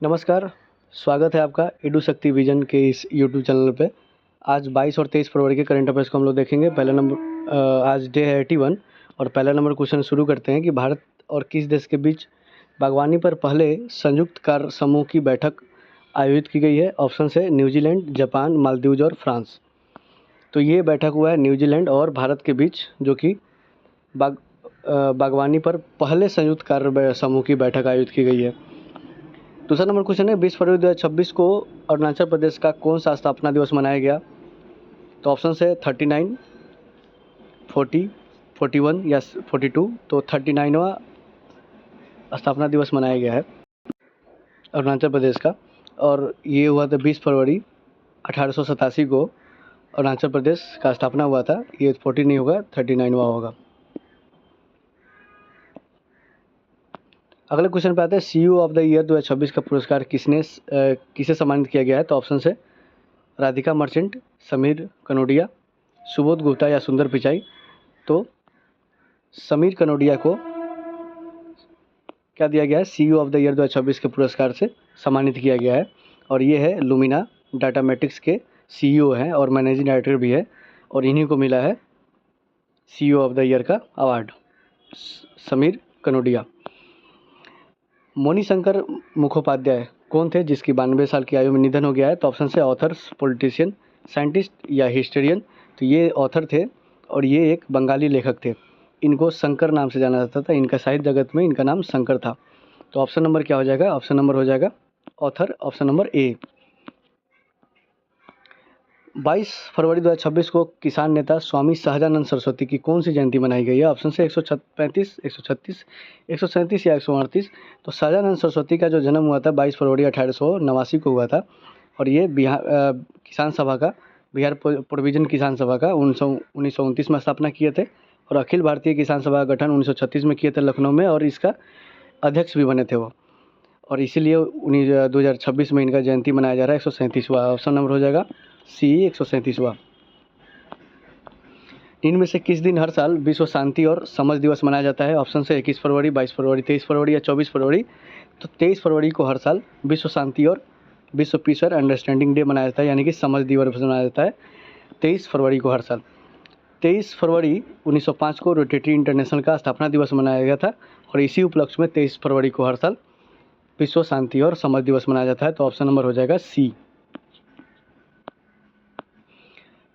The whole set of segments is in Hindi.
नमस्कार, स्वागत है आपका एडू शक्ति विजन के इस यूट्यूब चैनल पे। आज 22 और 23 फरवरी के करंट अफेयर्स को हम लोग देखेंगे। पहला नंबर आज डे है 81 और पहला नंबर क्वेश्चन शुरू करते हैं कि भारत और किस देश के बीच बागवानी पर पहले संयुक्त कार्य समूह की बैठक आयोजित की गई है। ऑप्शन है न्यूजीलैंड, जापान, मालदीव्स और फ्रांस। तो ये बैठक हुआ है न्यूजीलैंड और भारत के बीच, जो कि बागवानी पर पहले संयुक्त कार्य समूह की बैठक आयोजित की गई है। दूसरा नंबर क्वेश्चन है 20 फरवरी 2026 को अरुणाचल प्रदेश का कौन सा स्थापना दिवस मनाया गया। तो ऑप्शन है 39, 40, 41 या 42। तो 39वां स्थापना दिवस मनाया गया है अरुणाचल प्रदेश का, और ये हुआ था 20 फरवरी 1887 को अरुणाचल प्रदेश का स्थापना हुआ था। ये 40 नहीं होगा, 39वां होगा। अगले क्वेश्चन पे आते हैं, सीईओ ऑफ द ईयर 2026 का पुरस्कार किसे सम्मानित किया गया है। तो ऑप्शन है राधिका मर्चेंट, समीर कनोडिया, सुबोध गुप्ता या सुंदर पिचाई। तो समीर कनोडिया को क्या दिया गया है, सीईओ ऑफ द ईयर 2026 के पुरस्कार से सम्मानित किया गया है। और ये है लुमिना डाटामेटिक्स के सीईओ हैं और मैनेजिंग डायरेक्टर भी है, और इन्हीं को मिला है सीईओ ऑफ द ईयर का अवार्ड, समीर कनोडिया। मणिशंकर मुखोपाध्याय कौन थे जिसकी 92 साल की आयु में निधन हो गया है। तो ऑप्शन है ऑथर्स, पॉलिटिशियन, साइंटिस्ट या हिस्टोरियन। तो ये ऑथर थे और ये एक बंगाली लेखक थे। इनको शंकर नाम से जाना जाता था, इनका साहित्य जगत में इनका नाम शंकर था। तो ऑप्शन नंबर क्या हो जाएगा, ऑप्शन नंबर हो जाएगा ऑथर, ऑप्शन नंबर ए। 22 फरवरी 2026 को किसान नेता स्वामी सहजानंद सरस्वती की कौन सी जयंती मनाई गई है। ऑप्शन से 135, 136, 137 या 138। तो सहजानंद सरस्वती का जो जन्म हुआ था 22 फरवरी 1889 को हुआ था, और ये किसान सभा का, बिहार प्रोविजन किसान सभा का 1929 में स्थापना किए थे, और अखिल भारतीय किसान सभा का गठन 1936 में किए थे लखनऊ में, और इसका अध्यक्ष भी बने थे वो, और इसीलिए 2026 में इनका जयंती मनाया जा रहा है 137वां। ऑप्शन नंबर हो जाएगा सी, 137वां। इनमें से किस दिन हर साल विश्व शांति और समझ दिवस मनाया जाता है। ऑप्शन से 21 फरवरी, 22 फरवरी, 23 फरवरी या 24 फरवरी। तो 23 फरवरी को हर साल विश्व शांति और विश्व पीस और अंडरस्टैंडिंग डे मनाया जाता है, यानी कि समझ दिवस मनाया जाता है 23 फरवरी को हर साल। 23 फरवरी 1905 को रोटेटरी इंटरनेशनल का स्थापना दिवस मनाया गया था, और इसी उपलक्ष्य में 23 फरवरी को हर साल विश्व शांति और समझ दिवस मनाया जाता है। तो ऑप्शन नंबर हो जाएगा सी।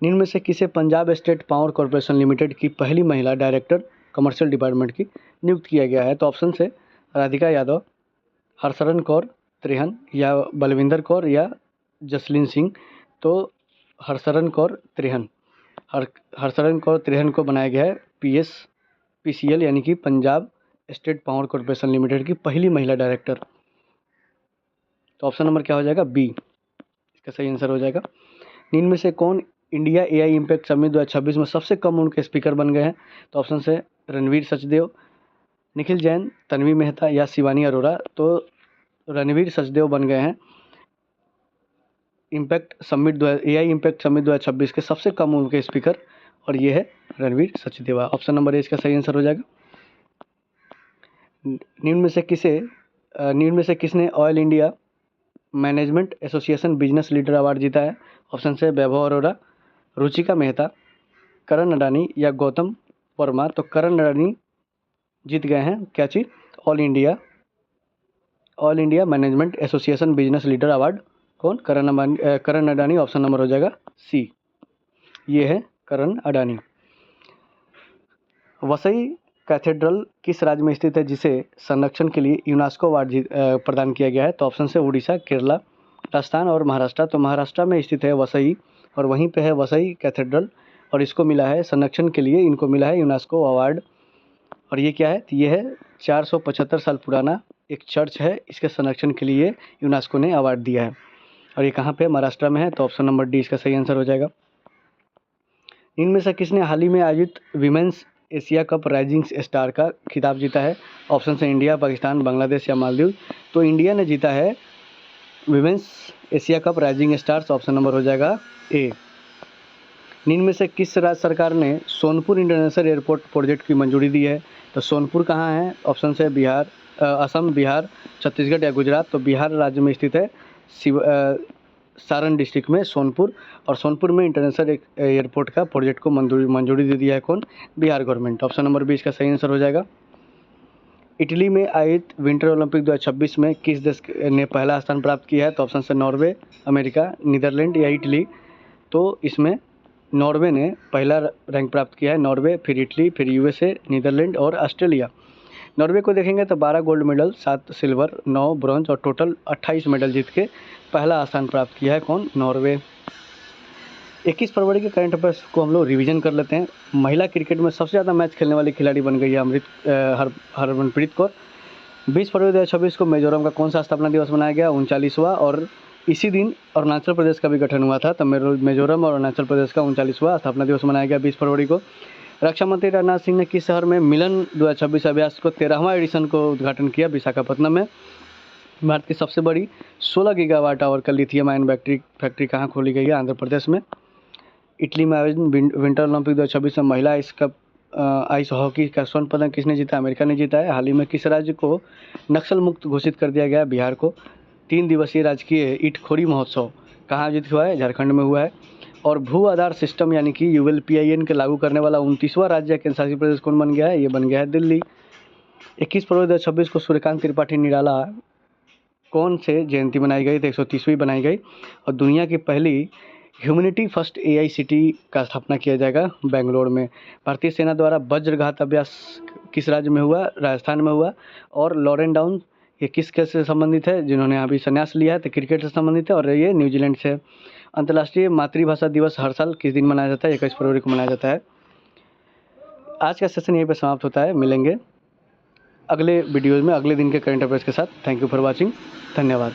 निम्न में से किसे Punjab state power corporation limited की पहली महिला डायरेक्टर कमर्शियल डिपार्टमेंट की नियुक्त किया गया है। तो ऑप्शन से राधिका यादव, हरशरण कौर त्रेहन या बलविंदर कौर या जसलीन सिंह। तो हरशरण कौर त्रेहन, हरशरण कौर त्रेहन को बनाया गया है PCL यानी कि Punjab state power corporation limited की पहली महिला डायरेक्टर। तो ऑप्शन नंबर क्या हो जाएगा, बी, इसका सही आंसर हो जाएगा। निम्न में से कौन इंडिया AI इम्पैक्ट समिट 2026 में सबसे कम उम्र के स्पीकर बन गए हैं। तो ऑप्शन से रणवीर सचदेव, निखिल जैन, तन्वी मेहता या शिवानी अरोरा। तो रणवीर सचदेव बन गए हैं AI इम्पैक्ट समिट 2026 के सबसे कम उम्र के स्पीकर, और ये है Ranveer Sachdeva. Option number A इसका सही आंसर हो जाएगा। निम्न में से किसने oil India management association business leader award जीता है। ऑप्शन से वैभव अरोरा, रुचिका मेहता, करण अडानी या गौतम वर्मा। तो करण अडानी जीत गए हैं क्या चीज़, all India management association business leader award. कौन, करण अडानी। ऑप्शन नंबर हो जाएगा सी, ये है करण अडानी। वसई कैथेड्रल किस राज्य में स्थित है जिसे संरक्षण के लिए यूनेस्को अवार्ड प्रदान किया गया है। तो ऑप्शन से उड़ीसा, केरला, राजस्थान और महाराष्ट्र। तो महाराष्ट्र में स्थित है वसई, और वहीं पे है वसई कैथेड्रल, और इसको मिला है संरक्षण के लिए, इनको मिला है यूनेस्को अवार्ड। और ये क्या है, तो ये है 475 साल पुराना एक चर्च है, इसके संरक्षण के लिए यूनेस्को ने अवार्ड दिया है, और ये कहाँ पे, महाराष्ट्र में है। तो ऑप्शन नंबर डी इसका सही आंसर हो जाएगा। इनमें से किसने हाल ही में आयोजित women's Asia cup rising star का खिताब जीता है। ऑप्शन से इंडिया, पाकिस्तान, बांग्लादेश या मालदीव। तो इंडिया ने जीता है women's Asia cup rising stars. Option number हो जाएगा ए। निम्न में से किस राज्य सरकार ने सोनपुर इंटरनेशनल एयरपोर्ट प्रोजेक्ट की मंजूरी दी है। तो सोनपुर कहाँ है। ऑप्शन से बिहार, असम, बिहार, छत्तीसगढ़ या गुजरात, तो बिहार राज्य में स्थित है सारण डिस्ट्रिक्ट में सोनपुर, और सोनपुर में इंटरनेशनल एयरपोर्ट का प्रोजेक्ट को मंजूरी दे दिया है कौन? बिहार गवर्नमेंट। ऑप्शन नंबर 20 का सही आंसर हो जाएगा। इटली में आयोजित विंटर ओलंपिक 2026 में किस देश ने पहला स्थान प्राप्त किया है? तो ऑप्शन से नॉर्वे, अमेरिका, नीदरलैंड या इटली। तो इसमें नॉर्वे ने पहला रैंक प्राप्त किया है, नॉर्वे, फिर इटली, फिर यूएसए, नीदरलैंड और ऑस्ट्रेलिया। नॉर्वे को देखेंगे तो 12 गोल्ड मेडल, 7 सिल्वर, 9 ब्रॉन्ज और टोटल 28 मेडल जीत के पहला स्थान प्राप्त किया है कौन? नॉर्वे। 21 फरवरी के करंट अफेयर्स को हम लोग रिवीजन कर लेते हैं। महिला क्रिकेट में सबसे ज़्यादा मैच खेलने वाली खिलाड़ी बन गई है हरमनप्रीत कौर। 20 फरवरी 2026 को मिजोरम का कौन सा स्थापना दिवस मनाया गया? 39वां। और इसी दिन अरुणाचल प्रदेश का भी गठन हुआ था, तो मिजोरम और अरुणाचल प्रदेश का 39वां स्थापना दिवस मनाया गया 20 फरवरी को। रक्षा मंत्री राजनाथ सिंह ने किस शहर में मिलन 2026 अभ्यास को 13वां एडिशन को उद्घाटन किया? विशाखापट्टनम में। भारत की सबसे बड़ी 16 गीगावाट आवर का लिथियम आयन फैक्ट्री कहाँ खोली गई है? आंध्र प्रदेश में। इटली में आयोजित विंटर ओलंपिक 2026 में महिला आइस हॉकी का स्वर्ण पदक किसने जीता? अमेरिका ने जीता है। हाल ही में किस राज्य को नक्सल मुक्त घोषित कर दिया गया? बिहार को। 3 दिवसीय राजकीय ईंटखोरी महोत्सव कहाँ आयोजित हुआ है? झारखंड में हुआ है। और भू आधार सिस्टम यानी कि ULPIN के लागू करने वाला 29वां राज्य केंद्र शासित प्रदेश कौन बन गया है? ये बन गया है दिल्ली। 21 फरवरी 2026 को सूर्यकांत त्रिपाठी निराला कौन से जयंती मनाई गई? तो 130वीं बनाई गई। और दुनिया की पहली ह्यूमैनिटी फर्स्ट AI सिटी का स्थापना किया जाएगा बेंगलोर में। भारतीय सेना द्वारा वज्रघात अभ्यास किस राज्य में हुआ? राजस्थान में हुआ। और लॉरेन डाउन ये किस खेल से संबंधित है? जिन्होंने अभी संन्यास लिया है, तो क्रिकेट से संबंधित है, और ये न्यूजीलैंड से। अंतर्राष्ट्रीय मातृभाषा दिवस हर साल किस दिन मनाया जाता है? 21 फरवरी को मनाया जाता है। आज का सेशन यहीं पर समाप्त होता है। मिलेंगे अगले वीडियोज़ में अगले दिन के करंट अफेयर्स के साथ। Thank you for watching. धन्यवाद।